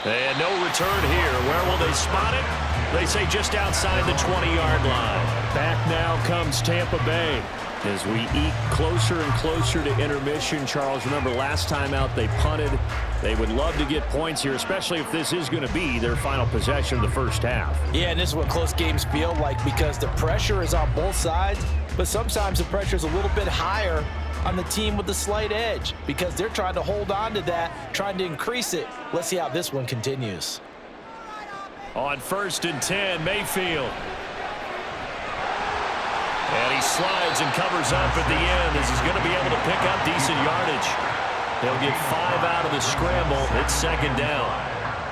And no return here. Where will they spot it? They say just outside the 20-yard line. Back now comes Tampa Bay. As we eke closer and closer to intermission, Charles, remember last time out they punted. They would love to get points here, especially if this is going to be their final possession of the first half. Yeah, and this is what close games feel like because the pressure is on both sides, but sometimes the pressure is a little bit higher on the team with the slight edge because they're trying to hold on to that, trying to increase it. Let's see how this one continues. On 1st and 10, Mayfield. And he slides and covers up at the end as he's going to be able to pick up decent yardage. They'll get 5 out of the scramble. It's 2nd down.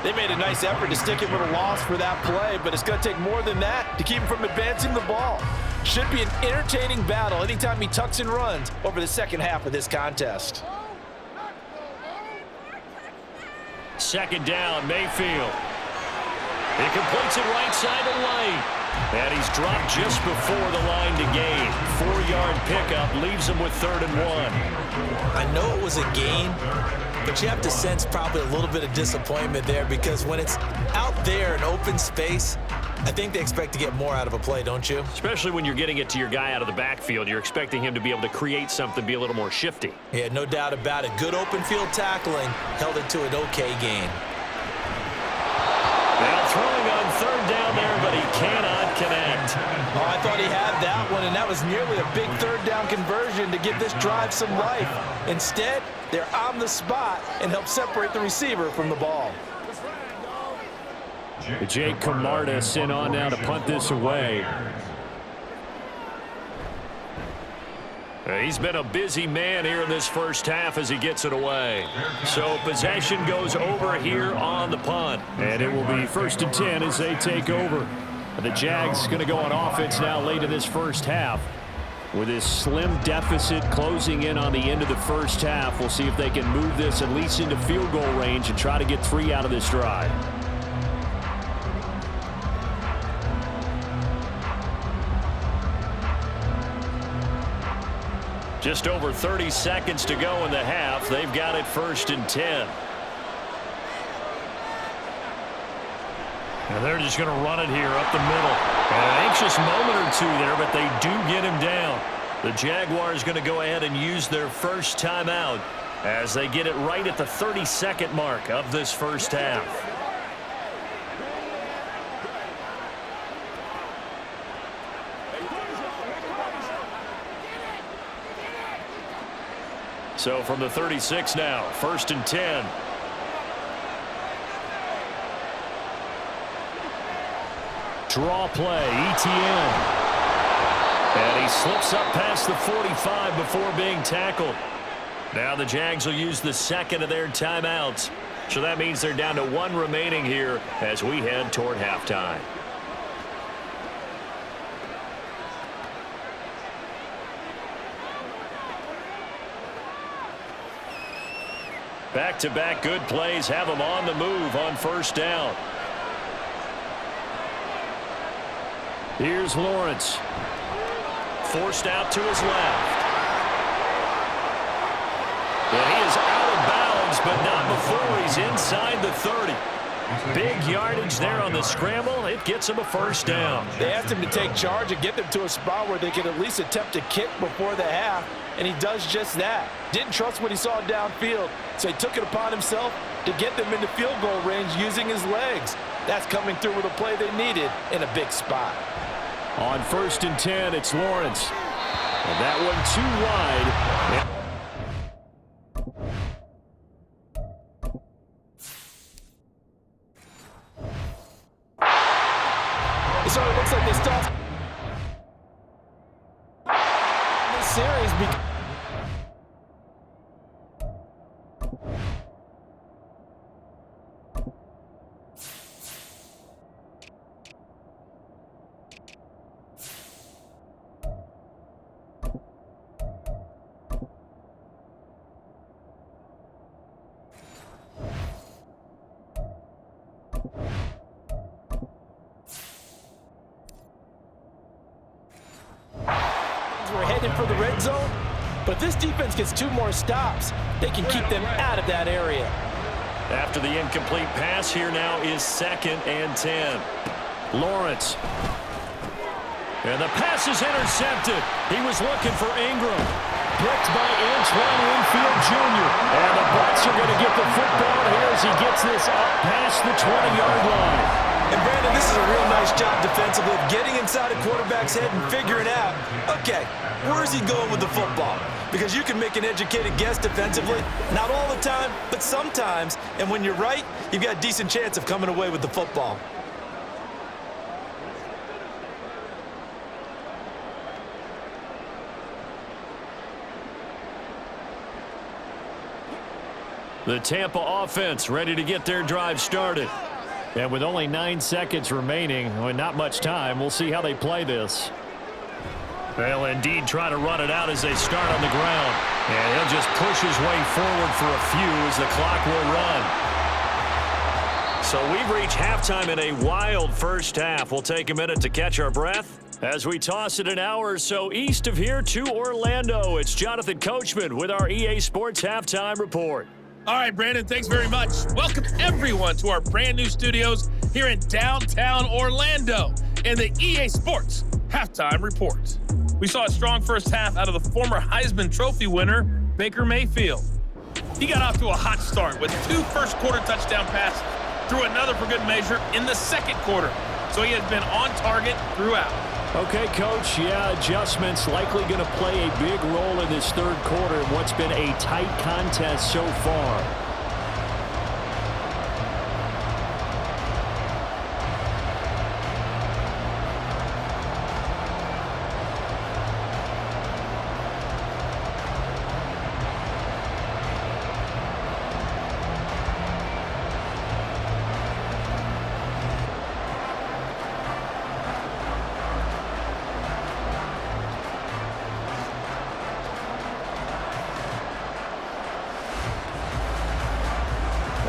They made a nice effort to stick him with a loss for that play, but it's going to take more than that to keep him from advancing the ball. Should be an entertaining battle anytime he tucks and runs over the second half of this contest. 2nd down, Mayfield. He completes it right side of the lane. And he's dropped just before the line to gain. 4-yard pickup leaves him with 3rd and 1. I know it was a gain, but you have to sense probably a little bit of disappointment there because when it's out there in open space, I think they expect to get more out of a play, don't you? Especially when you're getting it to your guy out of the backfield. You're expecting him to be able to create something, be a little more shifty. Yeah, no doubt about it. Good open field tackling held it to an okay gain. Now throwing on 3rd down there, but he cannot connect. Oh, I thought he had that one, and that was nearly a big 3rd down conversion to give this drive some life. Instead, they're on the spot and help separate the receiver from the ball. Jake Camarda sent on now to punt this away. He's been a busy man here in this first half as he gets it away. So possession goes over here on the punt. And it will be 1st and 10 as they take over. The Jags going to go on offense now late in this first half. With this slim deficit closing in on the end of the first half, we'll see if they can move this at least into field goal range and try to get 3 out of this drive. Just over 30 seconds to go in the half. They've got it 1st and 10. And they're just going to run it here up the middle. And an anxious moment or two there, but they do get him down. The Jaguars going to go ahead and use their first timeout as they get it right at the 30-second mark of this first half. So from the 36 now, 1st and 10. Draw play, ETN. And he slips up past the 45 before being tackled. Now the Jags will use the 2nd of their timeouts. So that means they're down to 1 remaining here as we head toward halftime. Back-to-back good plays have them on the move on 1st down. Here's Lawrence. Forced out to his left. And he is out of bounds, but not before he's inside the 30. Big yardage there on the scramble. It gets him a 1st down. They asked him to take charge and get them to a spot where they could at least attempt to kick before the half, and he does just that. Didn't trust what he saw downfield, so he took it upon himself to get them into field goal range using his legs. That's coming through with a play they needed in a big spot. On 1st and 10, it's Lawrence. And that one too wide. So it looks like they stopped this series because we're headed for the red zone, but this defense gets 2 more stops. They can keep them out of that area. After the incomplete pass, here now is 2nd and 10. Lawrence. And the pass is intercepted. He was looking for Ingram. Picked by Antoine Winfield Jr. And the Bucs are going to get the football here as he gets this up past the 20-yard line. And Brandon, this is a real nice job defensively of getting inside a quarterback's head and figuring out, okay, where is he going with the football? Because you can make an educated guess defensively, not all the time, but sometimes. And when you're right, you've got a decent chance of coming away with the football. The Tampa offense ready to get their drive started. And with only 9 seconds remaining, and not much time, we'll see how they play this. They'll indeed try to run it out as they start on the ground. And he'll just push his way forward for a few as the clock will run. So we've reached halftime in a wild first half. We'll take a minute to catch our breath as we toss it an hour or so east of here to Orlando. It's Jonathan Coachman with our EA Sports Halftime Report. All right, Brandon, thanks very much. Welcome, everyone, to our brand-new studios here in downtown Orlando in the EA Sports Halftime Report. We saw a strong first half out of the former Heisman Trophy winner, Baker Mayfield. He got off to a hot start with 2 first-quarter touchdown passes, threw another for good measure in the second quarter, so he has been on target throughout. Okay, Coach, yeah, adjustments likely going to play a big role in this third quarter in what's been a tight contest so far.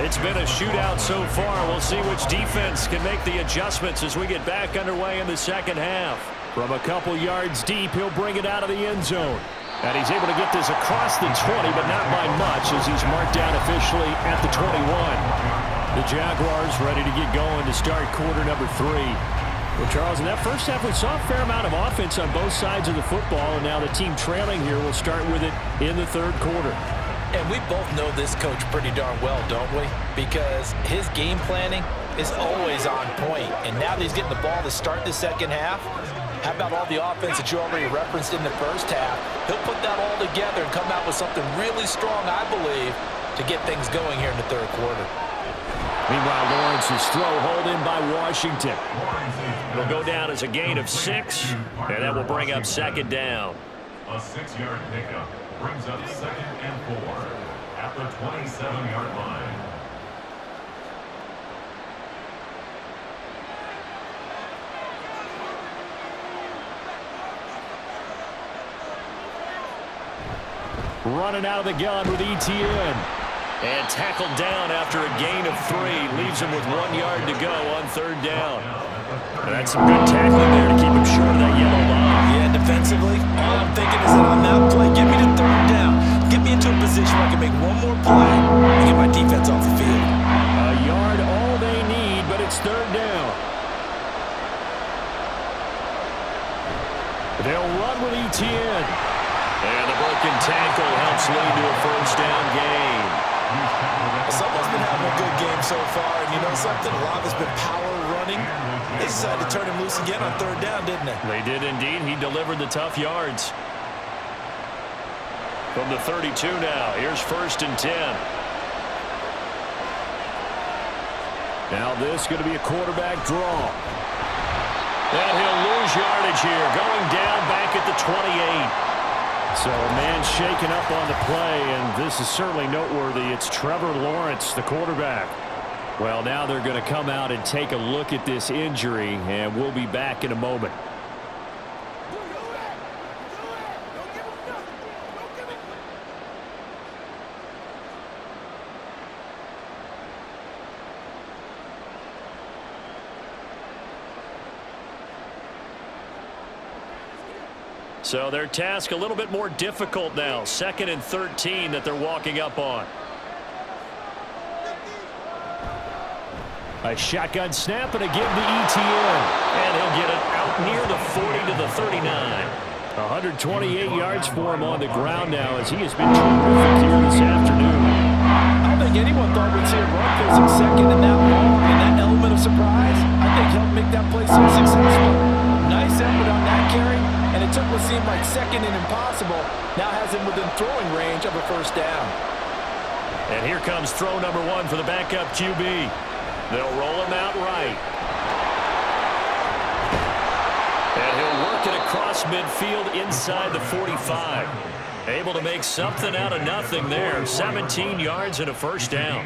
It's been a shootout so far. We'll see which defense can make the adjustments as we get back underway in the second half. From a couple yards deep, he'll bring it out of the end zone. And he's able to get this across the 20, but not by much as he's marked down officially at the 21. The Jaguars ready to get going to start quarter number 3. Well, Charles, in that first half, we saw a fair amount of offense on both sides of the football, and now the team trailing here will start with it in the third quarter. And we both know this coach pretty darn well, don't we? Because his game planning is always on point. And now that he's getting the ball to start the second half, how about all the offense that you already referenced in the first half? He'll put that all together and come out with something really strong, I believe, to get things going here in the third quarter. Meanwhile, Lawrence's throw hauled in by Washington. It'll go down as a gain of 6, and that will bring up second down. A 6-yard pickup brings up 2nd and 4 at the 27-yard line. Running out of the gun with ETN. And tackled down after a gain of 3. Leaves him with 1 yard to go on third down. And that's some good tackling there to keep him short of that yellow line. Yeah, defensively, all I'm thinking is that on that play, get me to third down. Get me into a position where I can make one more play and get my defense off the field. A yard all they need, but it's third down. They'll run with ETN. And the broken tackle helps lead to a first down gain. Someone's been having a good game so far, and you know something? A lot of it's been power running. They decided to turn him loose again on third down, didn't they? They did indeed. He delivered the tough yards. From the 32 now, here's 1st and 10. Now this is going to be a quarterback draw. And he'll lose yardage here, going down back at the 28. So a man shaken up on the play, and this is certainly noteworthy. It's Trevor Lawrence, the quarterback. Well, now they're going to come out and take a look at this injury, and we'll be back in a moment. So their task a little bit more difficult now. 2nd and 13 that they're walking up on. A shotgun snap and a give to ETN. And he'll get it out near the 40 to the 39. 128 yards for him on the ground now as he has been terrific here this afternoon. I don't think anyone thought we'd see a run facing second and that long, and that element of surprise, I think, helped make that play so successful. Nice effort on that carry, and it took what seemed like second and impossible, now has him within throwing range of a first down. And here comes throw number 1 for the backup QB. They'll roll him out right. And he'll work it across midfield inside the 45. Able to make something out of nothing there. 17 yards and a first down.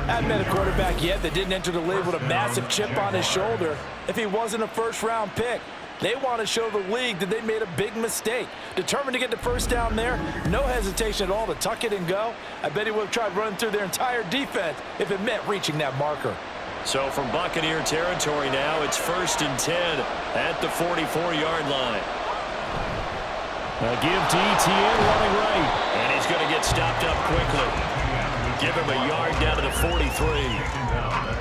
Hadn't been a quarterback yet that didn't enter the league with a massive chip on his shoulder if he wasn't a first-round pick. They want to show the league that they made a big mistake. Determined to get the first down there. No hesitation at all to tuck it and go. I bet he would have tried running through their entire defense if it meant reaching that marker. So from Buccaneer territory now, it's 1st and 10 at the 44-yard line. A give to ETN running right. And he's going to get stopped up quickly. Give him a yard down to the 43.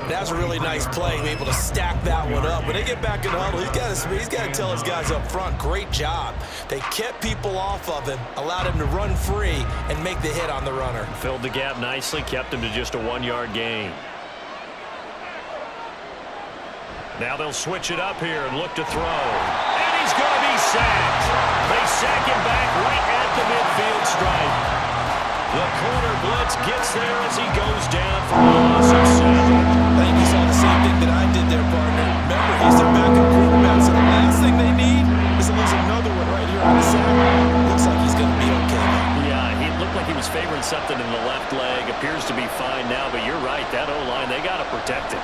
That's a really nice play, able to stack that one up. When they get back in the huddle, he's got to tell his guys up front, great job. They kept people off of him, allowed him to run free, and make the hit on the runner. Filled the gap nicely, kept him to just a 1-yard gain. Now they'll switch it up here and look to throw. And he's going to be sacked. They sack him back right at the midfield stripe. The corner blitz gets there as he goes down for a loss of 7. I think you saw the same thing that I did there, partner. Remember, he's their backup quarterback, so the last thing they need is to lose another one right here on the sack. Looks like he's going to be okay. Yeah, he looked like he was favoring something in the left leg. Appears to be fine now, but you're right. That O-line, they got to protect it.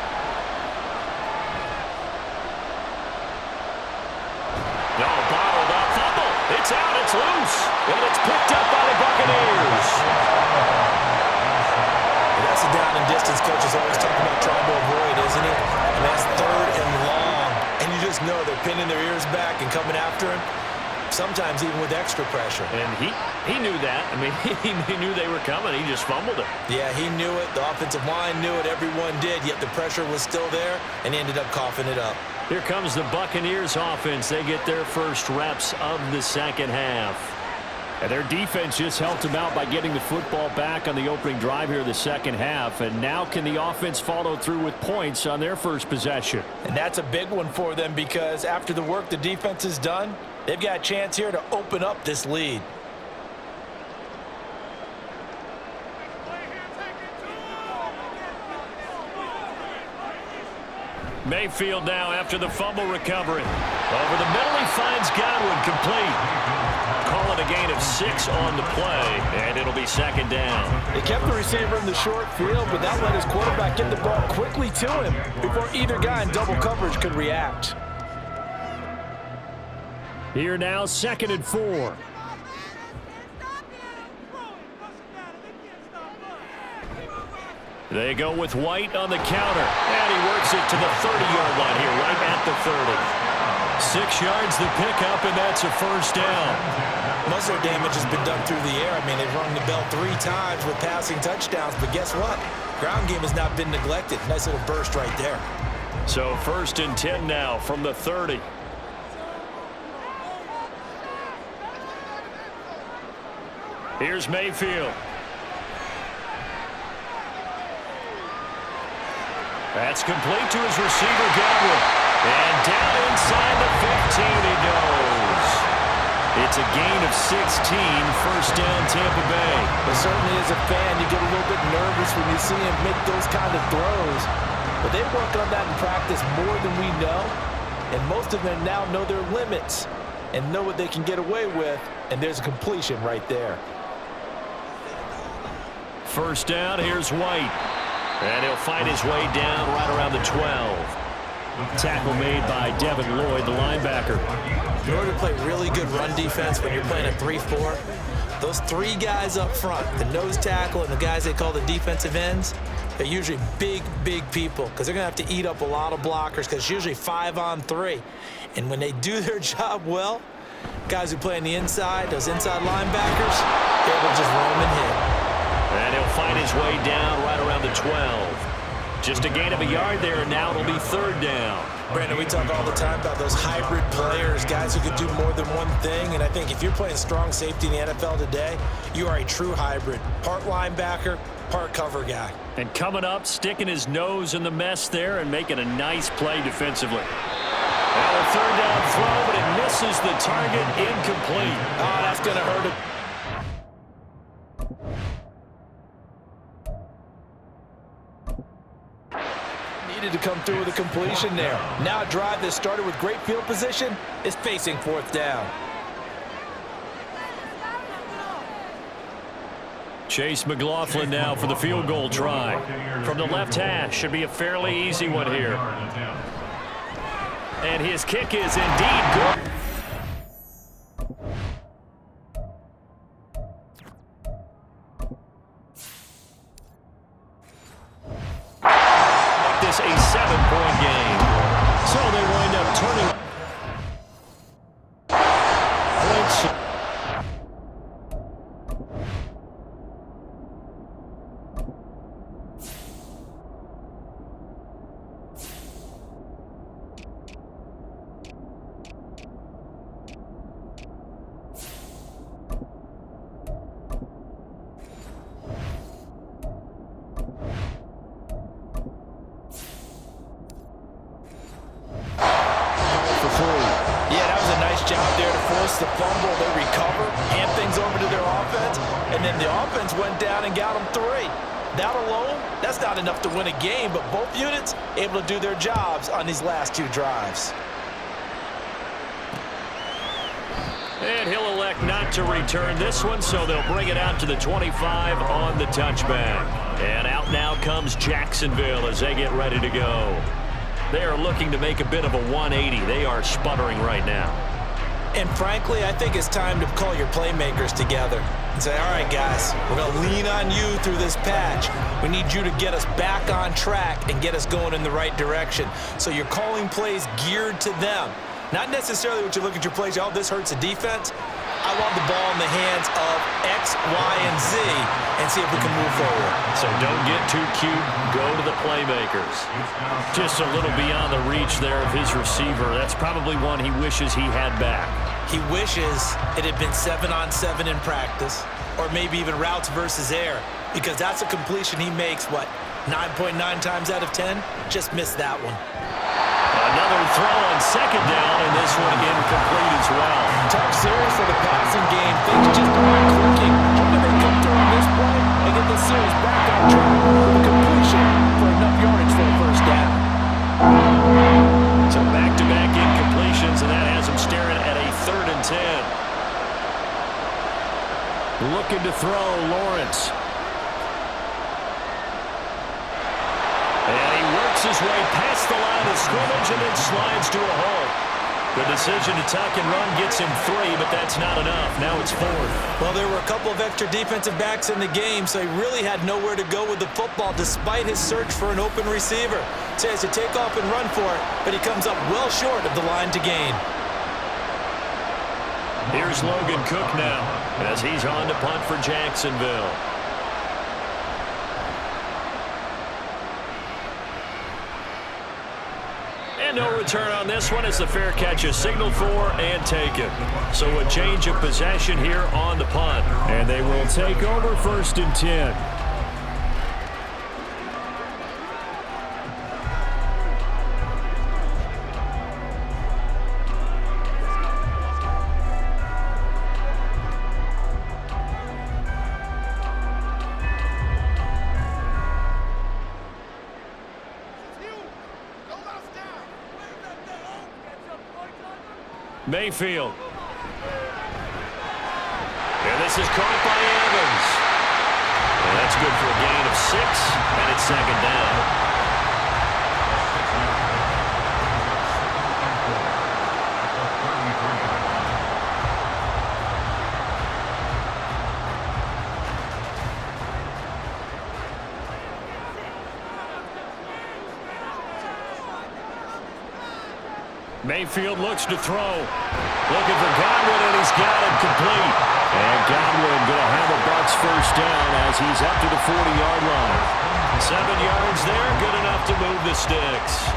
No, bottled up, fumble. It's out, it's loose, and it's picked up by the Buccaneers. That's a down and distance coaches always talk about trying to avoid, isn't it? And that's 3rd and long. And you just know they're pinning their ears back and coming after him, sometimes even with extra pressure. And he knew that. I mean, he knew they were coming. He just fumbled it. Yeah, he knew it. The offensive line knew it. Everyone did, yet the pressure was still there, and he ended up coughing it up. Here comes the Buccaneers offense. They get their first reps of the second half. And their defense just helped them out by getting the football back on the opening drive here in the second half. And now can the offense follow through with points on their first possession? And that's a big one for them because after the work the defense has done, they've got a chance here to open up this lead. Mayfield now after the fumble recovery. Over the middle, he finds Godwin complete. Call it a gain of 6 on the play, and it'll be second down. They kept the receiver in the short field, but that let his quarterback get the ball quickly to him before either guy in double coverage could react. Here now, 2nd and 4. They go with White on the counter, and he works it to the 30-yard line here, right at the 30. 6 yards the pickup, and that's a first down. Most of their damage has been done through the air. I mean, they've rung the bell 3 times with passing touchdowns, but guess what? Ground game has not been neglected. Nice little burst right there. So 1st and 10 now from the 30. Here's Mayfield. That's complete to his receiver, Godwin. And down inside the 15 he goes. It's a gain of 16, first down Tampa Bay. But certainly as a fan, you get a little bit nervous when you see him make those kind of throws. But they work on that in practice more than we know. And most of them now know their limits and know what they can get away with. And there's a completion right there. First down, here's White. And he'll find his way down right around the 12. Tackle made by Devin Lloyd, the linebacker. In order to play really good run defense when you're playing a 3-4, those 3 guys up front, the nose tackle and the guys they call the defensive ends, they're usually big, big people because they're going to have to eat up a lot of blockers because it's usually 5-on-3. And when they do their job well, guys who play on the inside, those inside linebackers, they're able to just roam and hit. And he'll find his way down right around the 12. Just a gain of a yard there, and now it'll be third down. Brandon, we talk all the time about those hybrid players, guys who could do more than one thing. And I think if you're playing strong safety in the NFL today, you are a true hybrid. Part linebacker, part cover guy. And coming up, sticking his nose in the mess there and making a nice play defensively. Now a third down throw, but it misses the target, incomplete. Oh, that's going to hurt him. Needed to come through with a completion there. Now a drive that started with great field position is facing fourth down. Chase McLaughlin now for the field goal try. From the left hash, should be a fairly easy one here. And his kick is indeed good. Make this a 7-point game. So they wind up turning points. The fumble, they recover, hand things over to their offense, and then the offense went down and got them 3. That alone, that's not enough to win a game, but both units able to do their jobs on these last 2 drives. And he'll elect not to return this one, so they'll bring it out to the 25 on the touchback. And out now comes Jacksonville as they get ready to go. They are looking to make a bit of a 180. They are sputtering right now. And frankly, I think it's time to call your playmakers together and say, all right, guys, we're going to lean on you through this patch. We need you to get us back on track and get us going in the right direction. So you're calling plays geared to them. Not necessarily what you look at your plays, oh, this hurts the defense. I want the ball in the hands of X, Y, and Z and see if we can move forward. So don't get too cute. Go to the playmakers. Just a little beyond the reach there of his receiver. That's probably one he wishes he had back. He wishes it had been 7-on-7 in practice, or maybe even routes versus air, because that's a completion he makes, what, 9.9 times out of 10? Just missed that one. Another throw on second down, and this one incomplete as well. Tough series for the passing game. Things just aren't clicking. Hoping they come through on this play and get the series back on track with a completion for enough yardage for a first down. So back-to-back incompletions, and that has him staring at a 3rd and 10. Looking to throw, Lawrence. And he works his way past the line of scrimmage and then slides to a hole. The decision to tuck and run gets him 3, but that's not enough. Now it's 4th. Well, there were a couple of extra defensive backs in the game, so he really had nowhere to go with the football despite his search for an open receiver. So he has to take off and run for it, but he comes up well short of the line to gain. Here's Logan Cook now as he's on to punt for Jacksonville. And no return on this one as the fair catch is signaled for and taken. So a change of possession here on the punt. And they will take over 1st and 10. Mayfield. And this is caught by Evans. And that's good for a gain of 6, and it's 2nd down. Mayfield looks to throw. Looking for Godwin, and he's got it complete. And Godwin going to have a Bucs first down as as he's up to the 40-yard line. 7 yards there, good enough to move the sticks.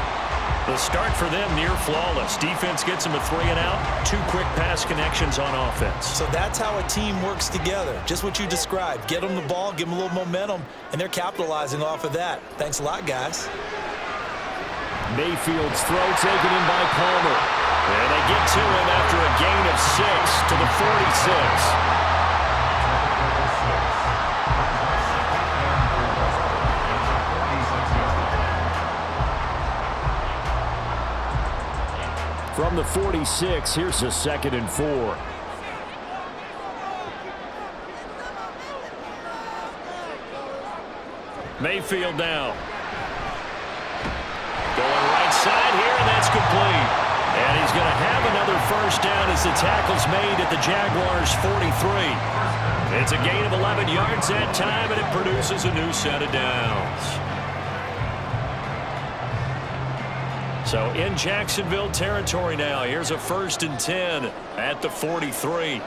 The start for them near flawless. Defense gets them a 3 and out. 2 quick pass connections on offense. So that's how a team works together. Just what you described. Get them the ball, give them a little momentum, and they're capitalizing off of that. Thanks a lot, guys. Mayfield's throw taken in by Palmer. And they get to him after a gain of 6 to the 46. From the 46, here's a 2nd and 4. Mayfield now. Going right side here, and that's complete. And he's going to have another first down as the tackle's made at the Jaguars' 43. It's a gain of 11 yards that time, and it produces a new set of downs. So in Jacksonville territory now. Here's a 1st and 10 at the 43.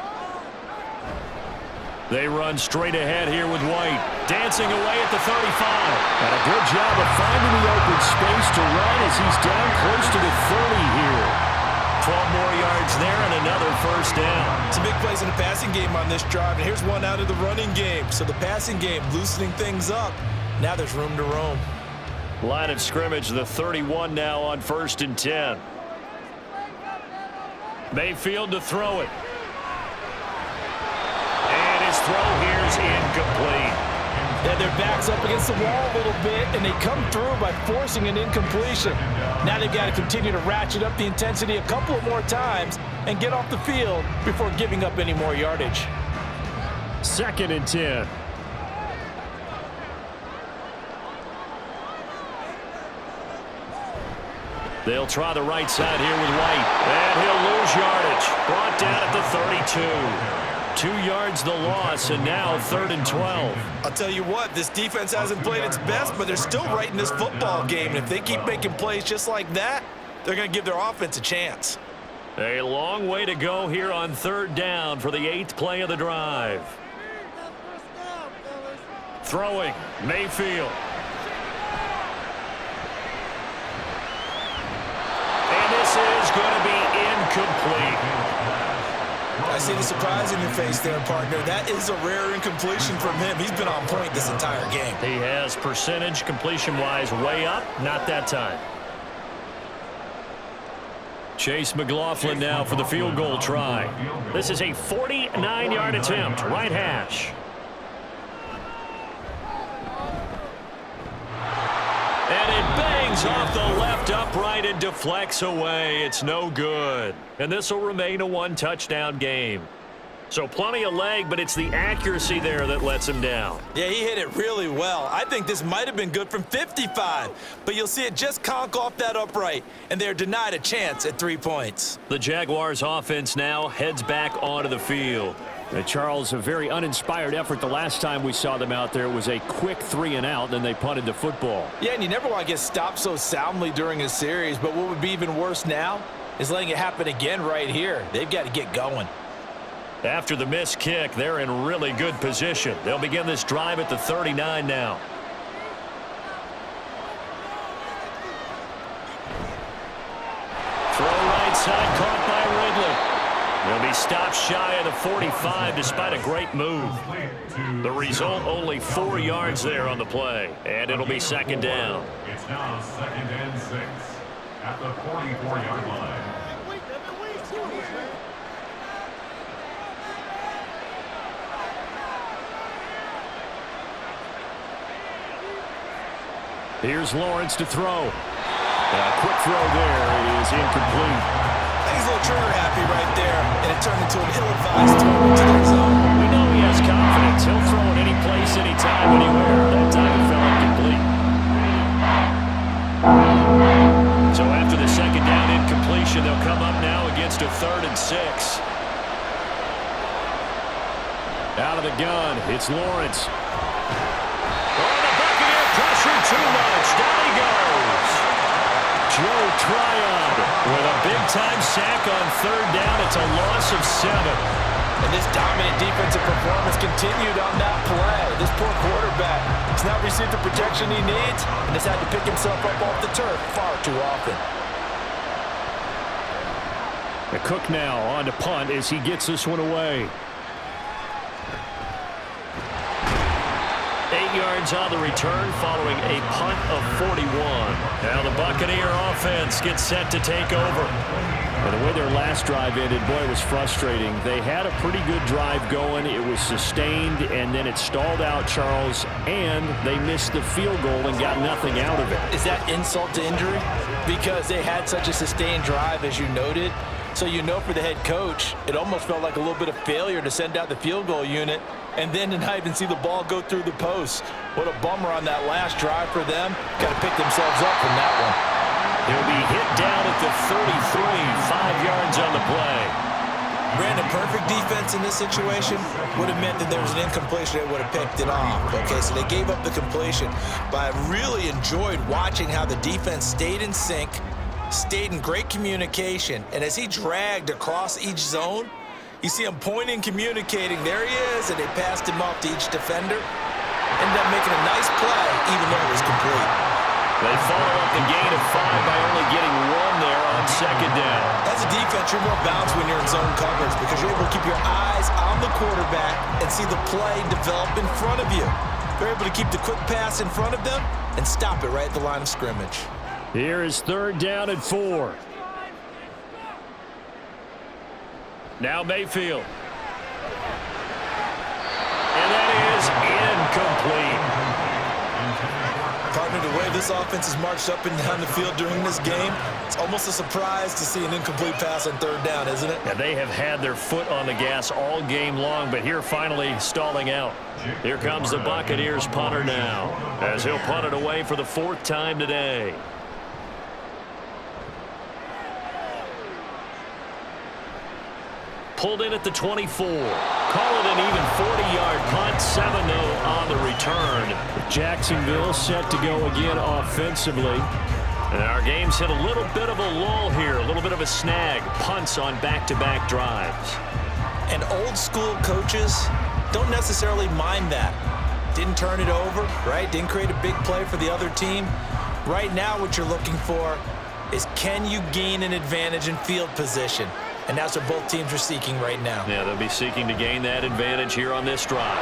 They run straight ahead here with White. Dancing away at the 35. And a good job of finding the open space to run as he's down close to the 30 here. 12 more yards there and another first down. Some big plays in the passing game on this drive. And here's one out of the running game. So the passing game loosening things up. Now there's room to roam. Line of scrimmage, the 31 now on 1st and 10. Mayfield to throw it. And his throw here's incomplete. Yeah, their back's up against the wall a little bit, and they come through by forcing an incompletion. Now they've got to continue to ratchet up the intensity a couple of more times and get off the field before giving up any more yardage. 2nd and 10. They'll try the right side here with White. And he'll lose yardage. Brought down at the 32. 2 yards the loss, and now 3rd and 12. I'll tell you what, this defense hasn't played its best, but they're still right in this football game. And if they keep making plays just like that, they're going to give their offense a chance. A long way to go here on 3rd down for the 8th play of the drive. Throwing, Mayfield. Is going to be incomplete. I see the surprise in your face there, partner. That is a rare incompletion from him. He's been on point this entire game. He has percentage completion-wise way up. Not that time. Chase McLaughlin now for the field goal try. This is a 49-yard attempt, right hash. And it bangs off the left upright and deflects away. It's no good. And this will remain a 1-touchdown game. So plenty of leg, but it's the accuracy there that lets him down. Yeah, he hit it really well. I think this might have been good from 55, but you'll see it just conk off that upright, and they're denied a chance at 3 points. The Jaguars offense now heads back onto the field. Charles, a very uninspired effort the last time we saw them out there. It was a quick 3 and out, then they punted the football. Yeah, and you never want to get stopped so soundly during a series, but what would be even worse now is letting it happen again right here. They've got to get going. After the missed kick, they're in really good position. They'll begin this drive at the 39 now. Throw right side, caught by Ridley. He'll be stopped shy of the 45 despite a great move. The result, only 4 yards there on the play, and it'll be 2nd down. It's now 2nd and 6 at the 44-yard line. Here's Lawrence to throw. A quick throw there. It is incomplete. He's a little trigger happy right there, and it turned into an ill-advised throw into the zone. We know he has confidence. He'll throw it any place, anytime, anywhere. That time it fell incomplete. So after the 2nd down incompletion, they'll come up now against a 3rd and 6. Out of the gun, it's Lawrence. Pressure too much. Down he goes. Joe Tryon with a big-time sack on 3rd down. It's a loss of 7. And this dominant defensive performance continued on that play. This poor quarterback has not received the protection he needs and has had to pick himself up off the turf far too often. The Cook now on to punt as he gets this one away. 8 yards on the return following a punt of 41. Now the Buccaneer offense gets set to take over. And the way their last drive ended, boy, it was frustrating. They had a pretty good drive going. It was sustained, and then it stalled out, Charles, and they missed the field goal and got nothing out of it. Is that insult to injury? Because they had such a sustained drive, as you noted. So you know for the head coach, it almost felt like a little bit of failure to send out the field goal unit and then to not even see the ball go through the post. What a bummer on that last drive for them. Got to pick themselves up from that one. He'll be hit down at the 33, 5 yards on the play. Brandon, perfect defense in this situation would have meant that there was an incompletion that would have picked it off. Okay, so they gave up the completion. But I really enjoyed watching how the defense stayed in sync, stayed in great communication, and as he dragged across each zone, you see him pointing, communicating. There he is, and they passed him off to each defender. Ended up making a nice play, even though it was complete. They follow up the gain of 5 by only getting 1 there on second down. As a defense, you're more balanced when you're in zone coverage because you're able to keep your eyes on the quarterback and see the play develop in front of you. They're able to keep the quick pass in front of them and stop it right at the line of scrimmage. Here is 3rd down and 4. Now Mayfield. And that is incomplete. Partner, the way this offense has marched up and down the field during this game, it's almost a surprise to see an incomplete pass on 3rd down, isn't it? Yeah, they have had their foot on the gas all game long, but here finally stalling out. Here comes the Buccaneers punter now, as he'll punt it away for the 4th time today. Pulled in at the 24. Call it an even 40-yard punt, 7-0 on the return. Jacksonville set to go again offensively. And our game's hit a little bit of a lull here, a little bit of a snag. Punts on back-to-back drives. And old school coaches don't necessarily mind that. Didn't turn it over, right? Didn't create a big play for the other team. Right now what you're looking for is, can you gain an advantage in field position? And that's what both teams are seeking right now. Yeah, they'll be seeking to gain that advantage here on this drive.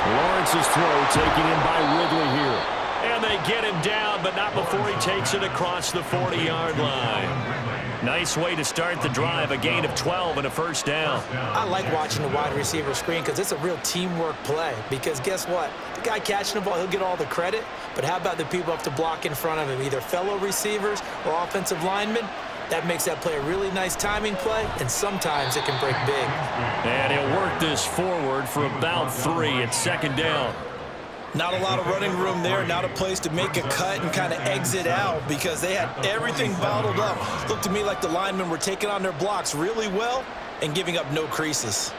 Lawrence's throw taken in by Ridley here. And they get him down, but not before he takes it across the 40-yard line. Nice way to start the drive, a gain of 12 and a 1st down. I like watching the wide receiver screen because it's a real teamwork play. Because guess what? The guy catching the ball, he'll get all the credit. But how about the people up to block in front of him, either fellow receivers or offensive linemen? That makes that play a really nice timing play, and sometimes it can break big. And he'll work this forward for about 3 at 2nd down. Not a lot of running room there, not a place to make a cut and kind of exit out because they had everything bottled up. Looked to me like the linemen were taking on their blocks really well and giving up no creases.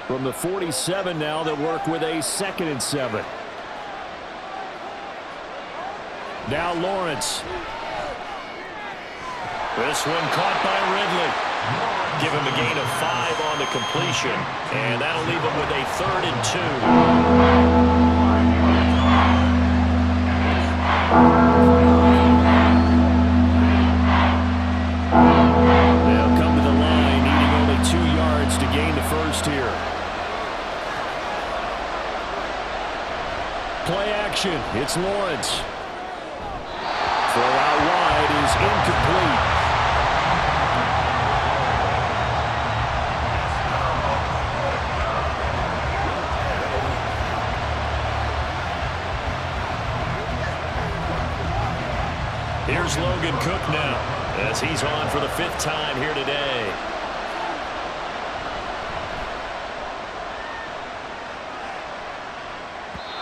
From the 47 now, they'll work with a 2nd and 7. Now Lawrence. This one caught by Ridley. Give him a gain of 5 on the completion. And that'll leave him with a 3rd and 2. They'll come to the line, needing only 2 yards to gain the 1st here. Play action. It's Lawrence. Throw out wide is incomplete. Here's Logan Cook now, as he's on for the 5th time here today.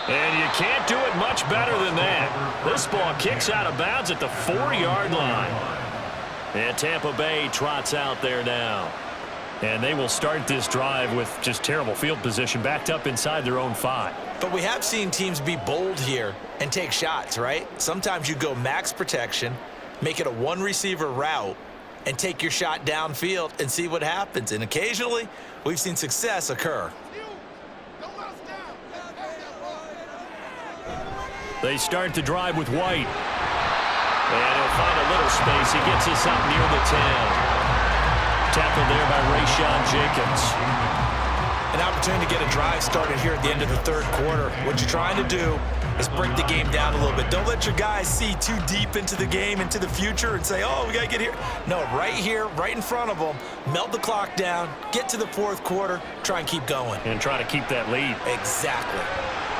And you can't do it much better than that. This ball kicks out of bounds at the 4-yard line. And Tampa Bay trots out there now. And they will start this drive with just terrible field position, backed up inside their own 5. But we have seen teams be bold here and take shots, right? Sometimes you go max protection, make it a 1-receiver route, and take your shot downfield and see what happens. And occasionally, we've seen success occur. They start the drive with White. And he'll find a little space. He gets us up near the 10. Tackled there by Rayshon Jenkins. An opportunity to get a drive started here at the end of the third quarter. What you're trying to do is break the game down a little bit. Don't let your guys see too deep into the game, into the future, and say, oh, we got to get here. No, right here, right in front of them, melt the clock down, get to the fourth quarter, try and keep going. And try to keep that lead. Exactly.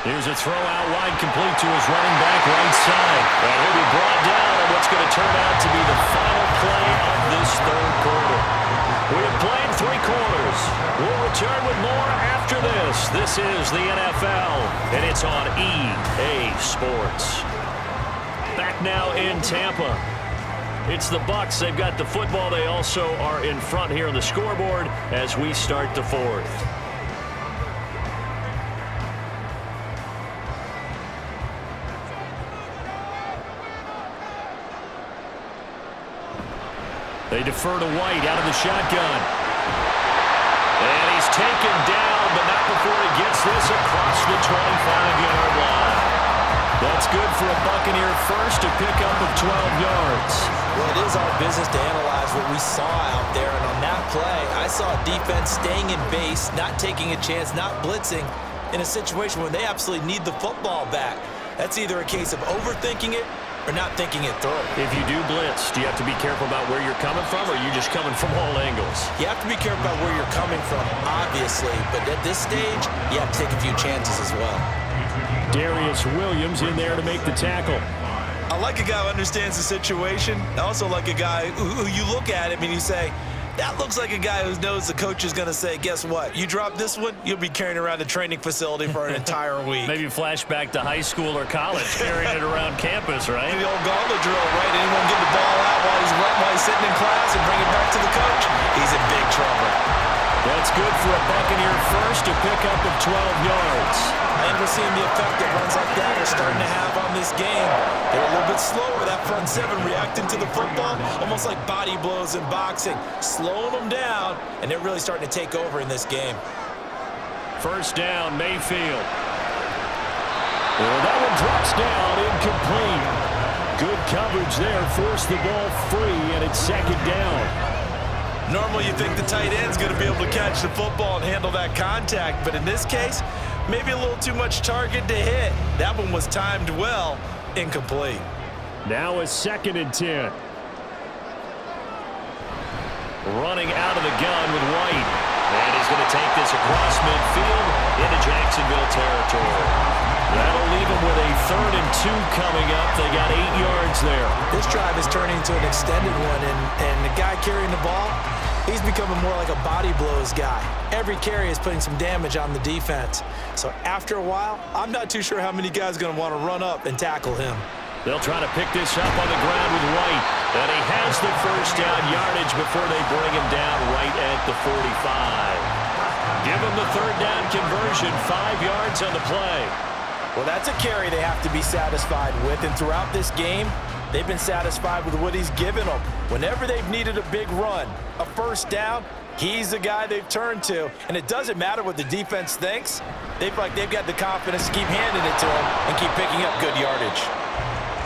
Here's a throw out wide, complete to his running back right side. And he'll be brought down on what's going to turn out to be the final play of this third quarter. We have played 3 quarters. We'll return with more after this. This is the NFL, and it's on EA Sports. Back now in Tampa. It's the Bucs. They've got the football. They also are in front here on the scoreboard as we start the fourth. They defer to White out of the shotgun. And he's taken down, but not before he gets this across the 25-yard line. That's good for a Buccaneer first, a pickup of 12 yards. Well, it is our business to analyze what we saw out there. And on that play, I saw a defense staying in base, not taking a chance, not blitzing in a situation where they absolutely need the football back. That's either a case of overthinking it or not thinking it through. If you do blitz, do you have to be careful about where you're coming from, or are you just coming from all angles? You have to be careful about where you're coming from, obviously, but at this stage, you have to take a few chances as well. Darius Williams in there to make the tackle. I like a guy who understands the situation. I also like a guy who you look at him and you say, that looks like a guy who knows the coach is going to say, guess what? You drop this one, you'll be carrying around the training facility for an entire week. Maybe flashback to high school or college, carrying it around campus, right? The old gauntlet drill, right? Anyone get the ball out while he's sitting in class and bring it back to the coach? He's in big trouble. That's good for a Buccaneer first, a pickup of 12 yards. And we're seeing the effect that runs like that are starting to have on this game. They're a little bit slower, that front seven reacting to the football, almost like body blows in boxing, slowing them down, and they're really starting to take over in this game. First down, Mayfield. Well, that one drops down, incomplete. Good coverage there, forced the ball free, and it's second down. Normally you think the tight end's going to be able to catch the football and handle that contact, but in this case, maybe a little too much target to hit. That one was timed well, incomplete. Now a 2nd and 10. Running out of the gun with White. And he's going to take this across midfield into Jacksonville territory. That'll leave him with a 3rd and 2 coming up. They got 8 yards there. This drive is turning into an extended one, and the guy carrying the ball, he's becoming more like a body blows guy. Every carry is putting some damage on the defense. So after a while, I'm not too sure how many guys are going to want to run up and tackle him. They'll try to pick this up on the ground with White. And he has the first down yardage before they bring him down right at the 45. Give him the 3rd down conversion, 5 yards on the play. Well, that's a carry they have to be satisfied with, and throughout this game, they've been satisfied with what he's given them. Whenever they've needed a big run, a first down, he's the guy they've turned to, and it doesn't matter what the defense thinks. They've got the confidence to keep handing it to him and keep picking up good yardage.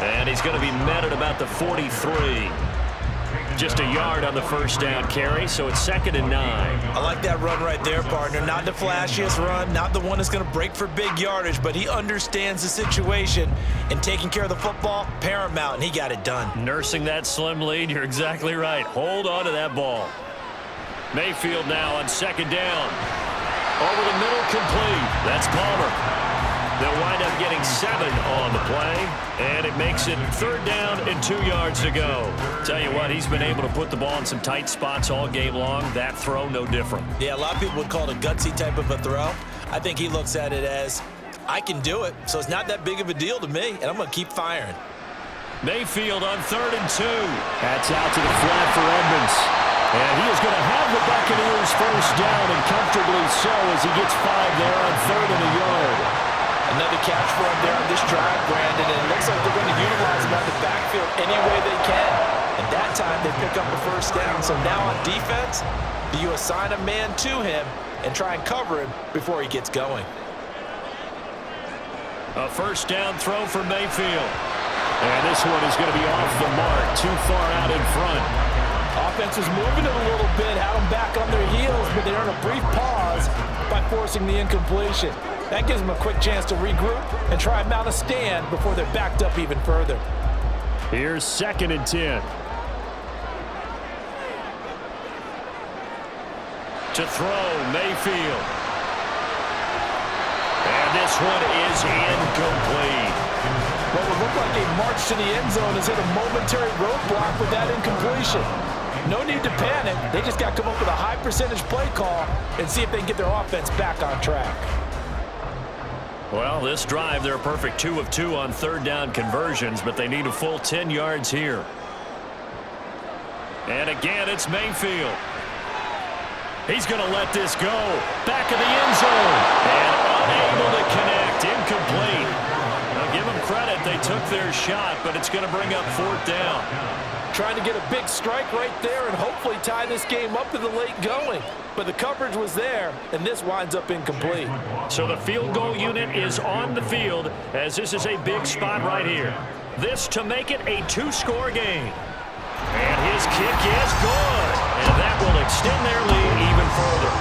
And he's going to be met at about the 43. Just a yard on the first down carry, so it's 2nd and 9. I like that run right there, partner. Not the flashiest run, not the one that's going to break for big yardage, but he understands the situation, and taking care of the football, paramount, and he got it done. Nursing that slim lead, you're exactly right. Hold on to that ball. Mayfield now on 2nd down. Over the middle, complete. That's Palmer. They'll wind up getting 7 on the play, and it makes it 3rd down and 2 yards to go. Tell you what, he's been able to put the ball in some tight spots all game long. That throw, no different. Yeah, a lot of people would call it a gutsy type of a throw. I think he looks at it as, I can do it, so it's not that big of a deal to me, and I'm going to keep firing. Mayfield on 3rd and 2. That's out to the flat for Edmonds. And he is going to have the Buccaneers first down, and comfortably so as he gets 5 there on 3rd and a yard. Another catch for him there on this drive, Brandon, and it looks like they're going to utilize him out the backfield any way they can. And that that time, they pick up a first down. So now on defense, do you assign a man to him and try and cover him before he gets going? A first down throw for Mayfield. And this one is going to be off the mark, too far out in front. Offense was moving it a little bit, had them back on their heels, but they earned a brief pause by forcing the incompletion. That gives them a quick chance to regroup and try and mount a stand before they're backed up even further. Here's 2nd and 10. To throw, Mayfield. And this one is incomplete. What would look like a march to the end zone has hit a momentary roadblock with that incompletion. No need to panic. They just got to come up with a high percentage play call and see if they can get their offense back on track. Well, this drive, they're a perfect 2 of 2 on 3rd down conversions, but they need a full 10 yards here. And again, it's Mayfield. He's going to let this go. Back of the end zone. And unable to connect. Incomplete. Now, give them credit. They took their shot, but it's going to bring up 4th down. Trying to get a big strike right there and hopefully tie this game up to the late going. But the coverage was there, and this winds up incomplete. So the field goal unit is on the field as this is a big spot right here. This to make it a 2-score game. And his kick is good. And that will extend their lead even further.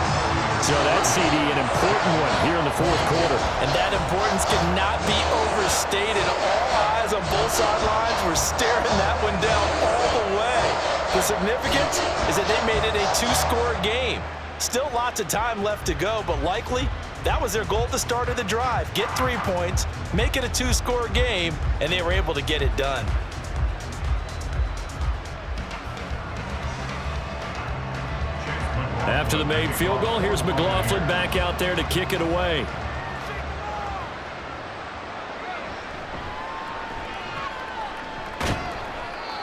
So that's, CD, an important one here in the 4th quarter. And that importance cannot be overstated. All eyes on both sidelines were staring that one down all the way. The significance is that they made it a 2-score game. Still lots of time left to go, but likely that was their goal at the start of the drive. Get 3 points, make it a 2-score game, and they were able to get it done. After the made field goal, here's McLaughlin back out there to kick it away.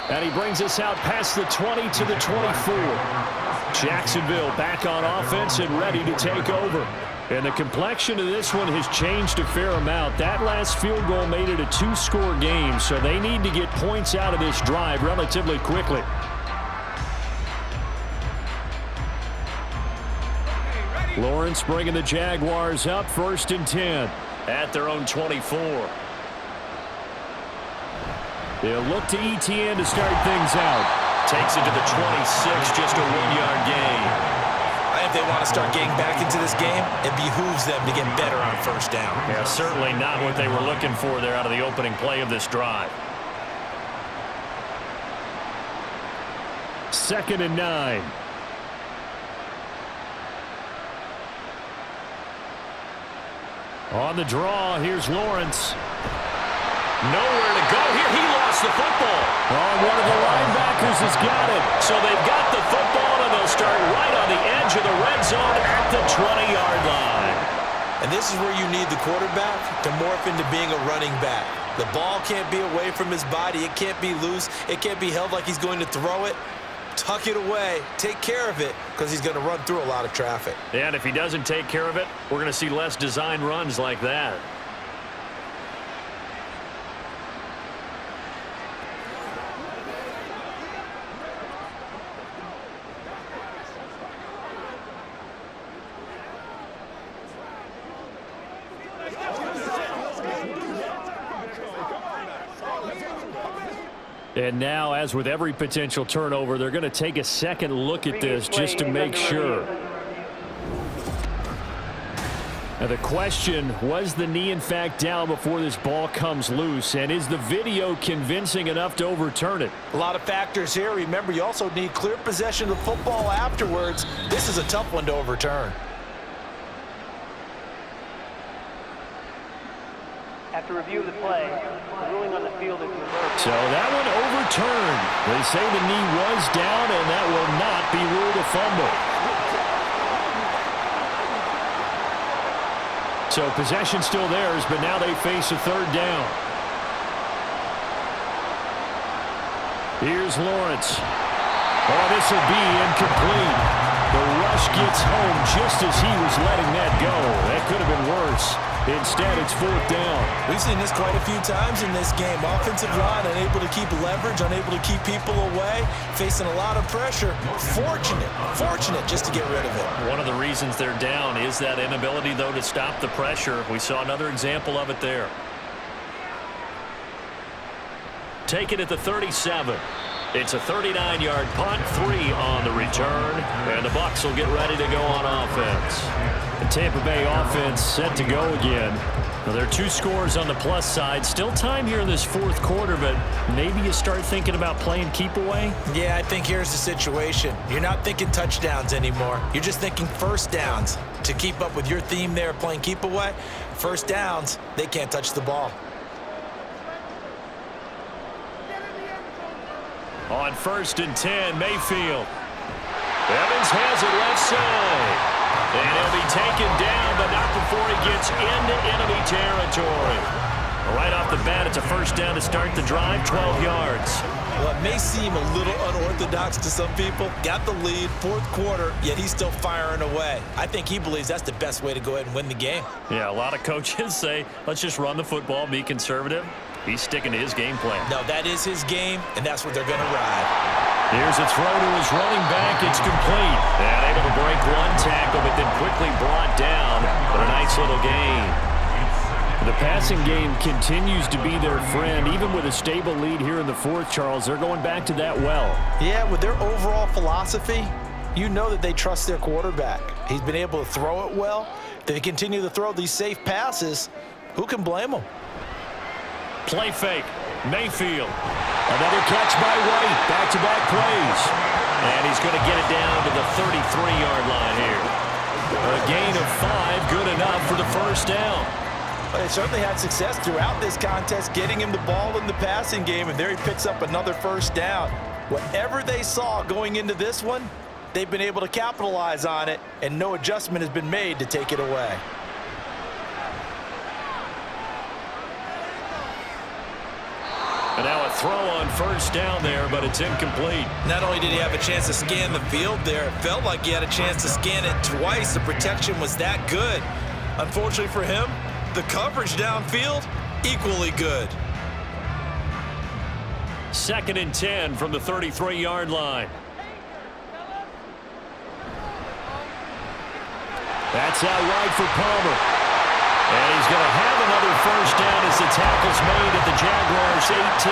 And he brings us out past the 20 to the 24. Jacksonville back on offense and ready to take over. And the complexion of this one has changed a fair amount. That last field goal made it a 2-score game, so they need to get points out of this drive relatively quickly. Lawrence bringing the Jaguars up, 1st and 10 at their own 24. They'll look to ETN to start things out. Takes it to the 26, just a 1-yard gain. If they want to start getting back into this game, it behooves them to get better on 1st down. Yeah, certainly not what they were looking for there out of the opening play of this drive. 2nd and 9. On the draw, here's Lawrence. Nowhere to go here. He lost the football. Oh, one of the linebackers has got it. So they've got the football, and they'll start right on the edge of the red zone at the 20-yard line. And this is where you need the quarterback to morph into being a running back. The ball can't be away from his body. It can't be loose. It can't be held like he's going to throw it. Tuck it away. Take care of it, because he's going to run through a lot of traffic. And if he doesn't take care of it, we're going to see less design runs like that. And now, as with every potential turnover, they're going to take a second look at this just to make sure. Now the question, was the knee in fact down before this ball comes loose? And is the video convincing enough to overturn it? A lot of factors here. Remember, you also need clear possession of the football afterwards. This is a tough one to overturn. After review of the play, the ruling on the field is reversed. So that one overturned. They say the knee was down, and that will not be ruled a fumble. So possession still theirs, but now they face a 3rd down. Here's Lawrence. Oh, this will be incomplete. The rush gets home just as he was letting that go. That could have been worse. Instead, it's 4th down. We've seen this quite a few times in this game. Offensive line unable to keep leverage, unable to keep people away, facing a lot of pressure. Fortunate just to get rid of it. One of the reasons they're down is that inability, though, to stop the pressure. We saw another example of it there. Take it at the 37. It's a 39-yard punt, 3 on the return, and the Bucs will get ready to go on offense. The Tampa Bay offense set to go again. Now, there are 2 scores on the plus side. Still time here in this 4th quarter, but maybe you start thinking about playing keep away? Yeah, I think here's the situation. You're not thinking touchdowns anymore. You're just thinking first downs. To keep up with your theme there, playing keep away, first downs, they can't touch the ball. On 1st and 10, Mayfield. Evans has it left side. And he'll be taken down, but not before he gets into enemy territory. Right off the bat, it's a first down to start the drive, 12 yards. Well, it may seem a little unorthodox to some people. Got the lead, 4th quarter, yet he's still firing away. I think he believes that's the best way to go ahead and win the game. Yeah, a lot of coaches say, let's just run the football, be conservative. He's sticking to his game plan. No, that is his game, and that's what they're going to ride. Here's a throw to his running back. It's complete. And able to break 1 tackle, but then quickly brought down. But a nice little gain. The passing game continues to be their friend. Even with a stable lead here in the 4th, Charles, they're going back to that well. Yeah, with their overall philosophy, you know that they trust their quarterback. He's been able to throw it well. They continue to throw these safe passes. Who can blame them? Play fake. Mayfield. Another catch by White. Back-to-back plays. And he's going to get it down to the 33-yard line here. A gain of 5, good enough for the first down. They certainly had success throughout this contest, getting him the ball in the passing game, and there he picks up another first down. Whatever they saw going into this one, they've been able to capitalize on it, and no adjustment has been made to take it away. And now a throw on first down there, but it's incomplete. Not only did he have a chance to scan the field there, it felt like he had a chance to scan it twice. The protection was that good. Unfortunately for him, the coverage downfield, equally good. 2nd and 10 from the 33-yard line. That's out wide for Palmer. And he's going to have another first down as the tackle's made at the Jaguars' 18.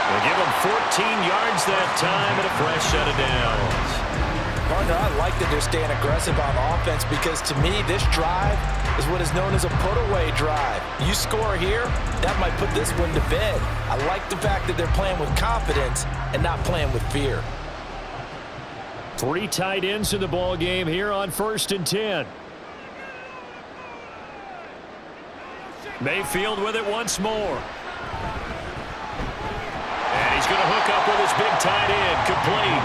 They'll give him 14 yards that time and a fresh set of downs. Partner, I like that they're staying aggressive on offense because, to me, this drive is what is known as a put-away drive. You score here, that might put this one to bed. I like the fact that they're playing with confidence and not playing with fear. 3 tight ends in the ball game here on 1st and 10. Mayfield with it once more. And he's going to hook up with his big tight end, complete.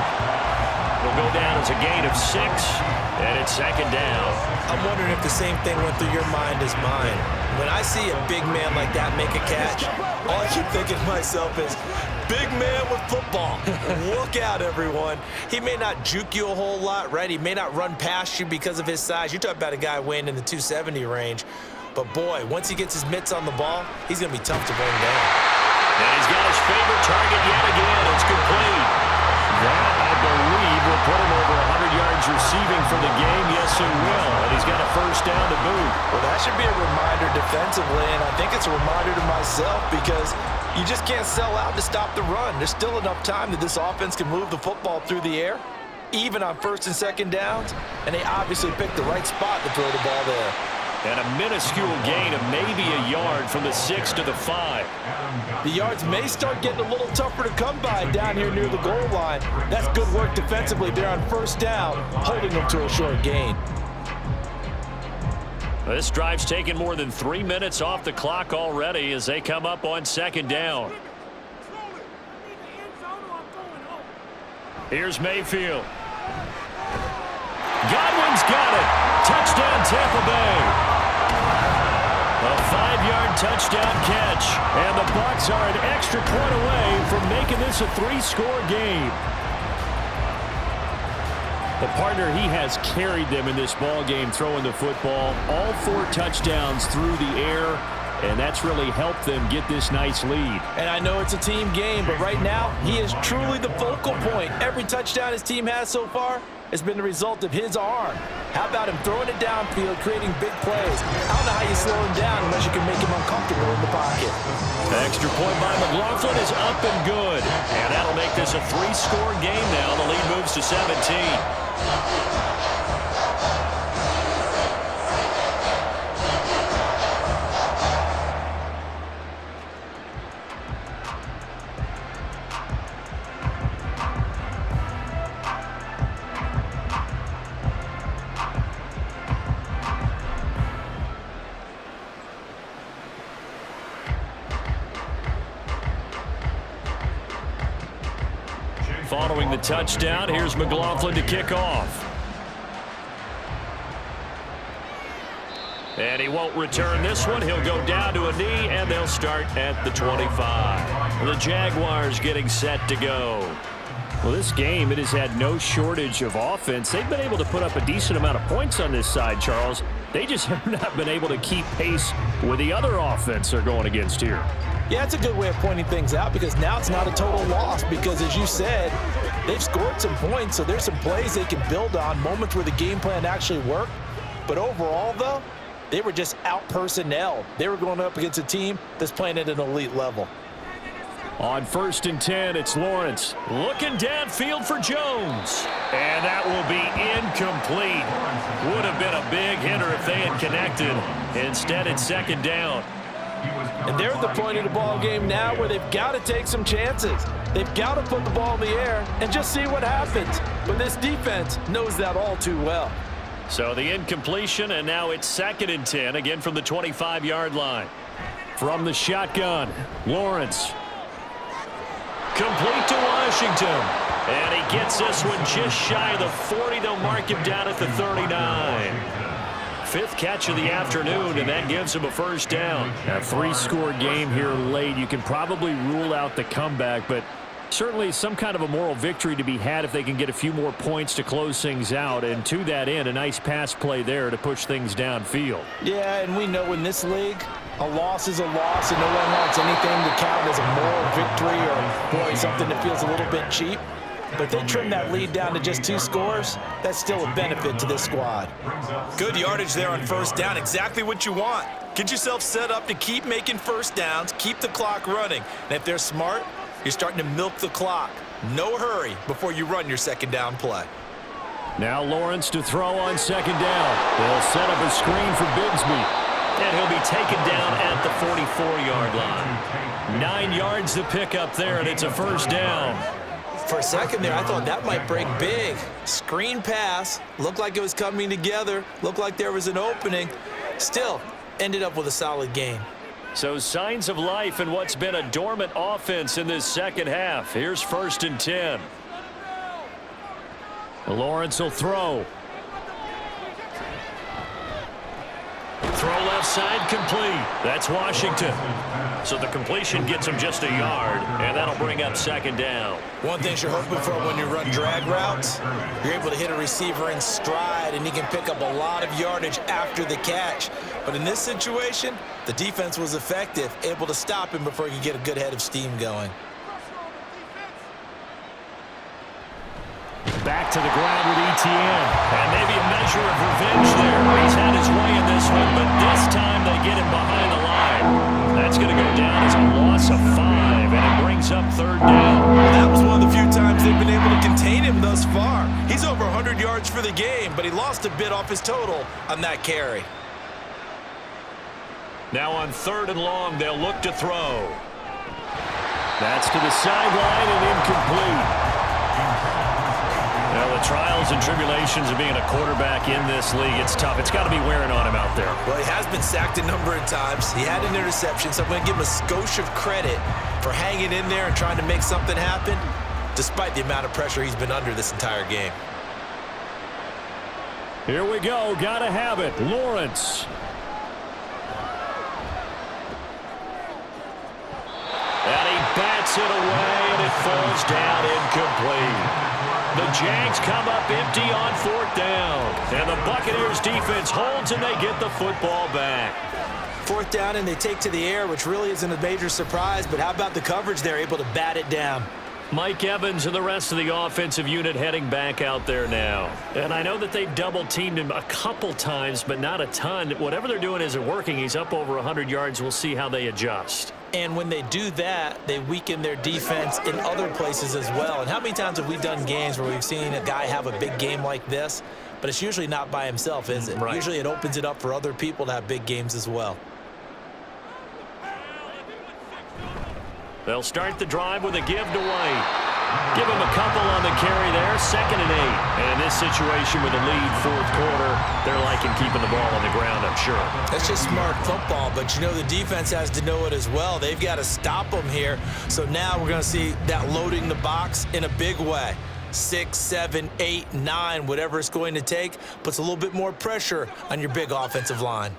It'll go down as a gain of 6, and it's 2nd down. I'm wondering if the same thing went through your mind as mine. When I see a big man like that make a catch, all I keep thinking to myself is, big man with football. Look out, everyone. He may not juke you a whole lot, right? He may not run past you because of his size. You're talking about a guy weighing in the 270 range. But, boy, once he gets his mitts on the ball, he's going to be tough to bring down. And he's got his favorite target yet again. It's complete. That, I believe, will put him over 100 yards receiving for the game. Yes, it will. And he's got a first down to boot. Well, that should be a reminder defensively, and I think it's a reminder to myself because you just can't sell out to stop the run. There's still enough time that this offense can move the football through the air, even on 1st and 2nd downs, and they obviously picked the right spot to throw the ball there. And a minuscule gain of maybe a yard from the 6 to the 5. The yards may start getting a little tougher to come by down here near the goal line. That's good work defensively there on 1st down, holding them to a short gain. This drive's taken more than 3 minutes off the clock already as they come up on 2nd down. Here's Mayfield. Godwin's got it. Touchdown, Tampa Bay. A 5-yard touchdown catch. And the Bucs are an extra point away from making this a 3-score game. The partner, he has carried them in this ball game, throwing the football. All 4 touchdowns through the air, and that's really helped them get this nice lead. And I know it's a team game, but right now, he is truly the focal point. Every touchdown his team has so far has been the result of his arm. How about him throwing it downfield, creating big plays? I don't know how you slow him down unless you can make him uncomfortable in the pocket. The extra point by McLaughlin is up and good. And that'll make this a 3-score game now. The lead moves to 17. Following the touchdown, here's McLaughlin to kick off. And he won't return this one. He'll go down to a knee, and they'll start at the 25. The Jaguars getting set to go. Well, this game, it has had no shortage of offense. They've been able to put up a decent amount of points on this side, Charles. They just have not been able to keep pace with the other offense they're going against here. Yeah, it's a good way of pointing things out because now it's not a total loss because, as you said, they've scored some points, so there's some plays they can build on, moments where the game plan actually worked. But overall, though, they were just out-personnelled. They were going up against a team that's playing at an elite level. On 1st and 10, it's Lawrence looking downfield for Jones. And that will be incomplete. Would have been a big hitter if they had connected. Instead, it's 2nd down. And they're at the point of the ball game now where they've got to take some chances. They've got to put the ball in the air and just see what happens. But this defense knows that all too well. So the incompletion, and now it's 2nd and 10, again from the 25-yard line. From the shotgun, Lawrence. Complete to Washington. And he gets this one just shy of the 40. They'll mark him down at the 39. 5th catch of the afternoon, and that gives him a 1st down. A 3-score game here late. You can probably rule out the comeback, but certainly some kind of a moral victory to be had if they can get a few more points to close things out. And to that end, a nice pass play there to push things downfield. Yeah, and we know in this league, a loss is a loss, and no one wants anything to count as a moral victory or, boy, something that feels a little bit cheap. But if they trim that lead down to just 2 scores, that's still a benefit to this squad. Good yardage there on 1st down. Exactly what you want. Get yourself set up to keep making 1st downs, keep the clock running. And if they're smart, you're starting to milk the clock. No hurry before you run your 2nd down play. Now Lawrence to throw on 2nd down. They'll set up a screen for Bigsby. And he'll be taken down at the 44-yard line. 9 yards to pick up there, and it's a 1st down. For a second there, I thought that might break big. Screen pass, looked like it was coming together, looked like there was an opening. Still, ended up with a solid game. So signs of life in what's been a dormant offense in this 2nd half. Here's 1st and 10. Lawrence will throw. Throw left side complete. That's Washington. So the completion gets him just a yard, and that'll bring up 2nd down. One thing you're hoping for when you run drag routes, you're able to hit a receiver in stride, and he can pick up a lot of yardage after the catch. But in this situation, the defense was effective, able to stop him before he could get a good head of steam going. Back to the ground with Etienne. And maybe a measure of revenge there. He's had his way in this one, but this time they get him behind the line. That's going to go down as a loss of 5, and it brings up 3rd down. That was one of the few times they've been able to contain him thus far. He's over 100 yards for the game, but he lost a bit off his total on that carry. Now on 3rd and long, they'll look to throw. That's to the sideline and incomplete. Well, the trials and tribulations of being a quarterback in this league, it's tough. It's got to be wearing on him out there. Well, he has been sacked a number of times. He had an interception, so I'm going to give him a skosh of credit for hanging in there and trying to make something happen, despite the amount of pressure he's been under this entire game. Here we go. Got to have it. Lawrence. And he bats it away, and it falls down incomplete. The Jags come up empty on 4th down. And the Buccaneers defense holds and they get the football back. 4th down and they take to the air, which really isn't a major surprise, but how about the coverage? They're able to bat it down. Mike Evans and the rest of the offensive unit heading back out there now. And I know that they've double-teamed him a couple times, but not a ton. Whatever they're doing isn't working. He's up over 100 yards. We'll see how they adjust. And when they do that, they weaken their defense in other places as well. And how many times have we done games where we've seen a guy have a big game like this, but it's usually not by himself, is it? Right. Usually it opens it up for other people to have big games as well. They'll start the drive with a give to White. Give him a couple on the carry there, 2nd and 8. And in this situation with a lead 4th quarter, they're liking keeping the ball on the ground, I'm sure. That's just smart football, but you know the defense has to know it as well. They've got to stop them here. So now we're going to see that loading the box in a big way. 6, 7, 8, 9, whatever it's going to take, puts a little bit more pressure on your big offensive line.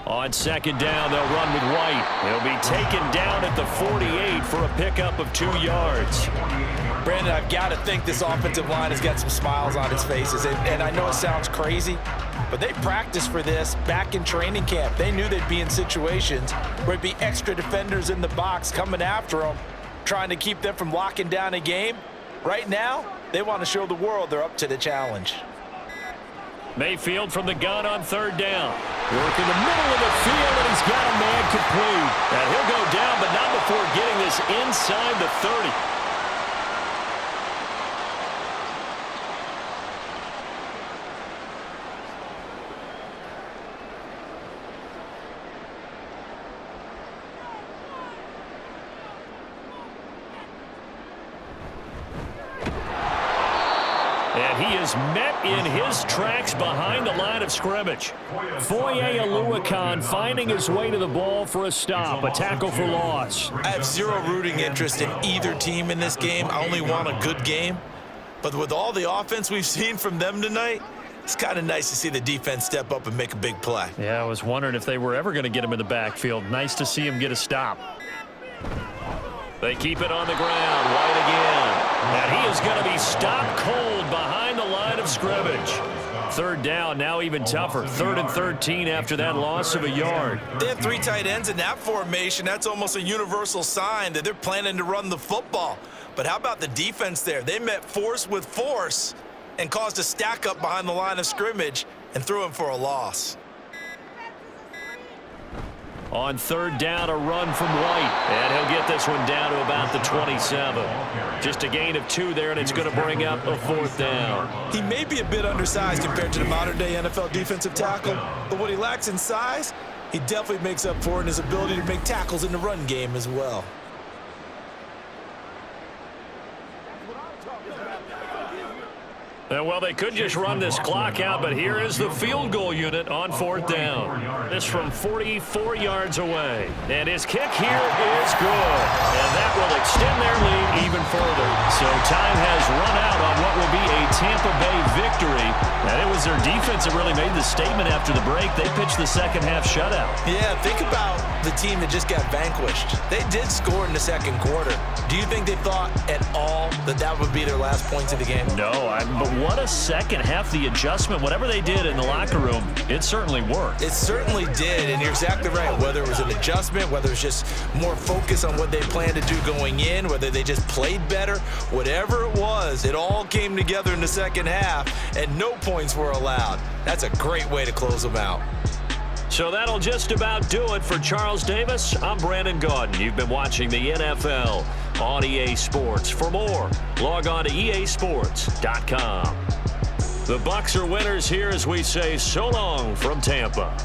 On 2nd down, they'll run with White. He'll be taken down at the 48 for a pickup of 2 yards. Brandon, I've got to think this offensive line has got some smiles on its faces. And I know it sounds crazy, but they practiced for this back in training camp. They knew they'd be in situations where it'd be extra defenders in the box coming after them, trying to keep them from locking down a game. Right now, they want to show the world they're up to the challenge. Mayfield from the gun on 3rd down. Work in the middle of the field, and he's got a man complete. And he'll go down, but not before getting this inside the 30. And he is met in his tracks behind the line of scrimmage. Foye Oluokun finding his way to the ball for a stop, a tackle for loss. I have zero rooting interest in either team in this game. I only want a good game. But with all the offense we've seen from them tonight, it's kind of nice to see the defense step up and make a big play. Yeah, I was wondering if they were ever going to get him in the backfield. Nice to see him get a stop. They keep it on the ground. White again. And he is going to be stopped cold behind the line of scrimmage. 3rd down, now even tougher. 3rd and 13 after that loss of a yard. They have 3 tight ends in that formation. That's almost a universal sign that they're planning to run the football. But how about the defense there? They met force with force and caused a stack up behind the line of scrimmage and threw him for a loss. On 3rd down, a run from White. And he'll get this one down to about the 27. Just a gain of 2 there, and it's going to bring up a 4th down. He may be a bit undersized compared to the modern-day NFL defensive tackle, but what he lacks in size, he definitely makes up for in his ability to make tackles in the run game as well. Well, they could just run this clock out, but here is the field goal unit on 4th down. This from 44 yards away. And his kick here is good. And that will extend their lead even further. So time has run out on what will be a Tampa Bay victory. And it was their defense that really made the statement after the break. They pitched the second-half shutout. Yeah, think about the team that just got vanquished. They did score in the 2nd quarter. Do you think they thought at all that that would be their last points of the game? No, but what a second half. The adjustment, whatever they did in the locker room, it certainly worked. It certainly did, and you're exactly right. Whether it was an adjustment, whether it's just more focus on what they planned to do going in, whether they just played better, whatever it was, it all came together in the 2nd half, and no points were allowed. That's a great way to close them out. So that'll just about do it for Charles Davis. I'm Brandon Gaudin. You've been watching the NFL on EA Sports. For more, log on to easports.com. The Bucs are winners here as we say so long from Tampa.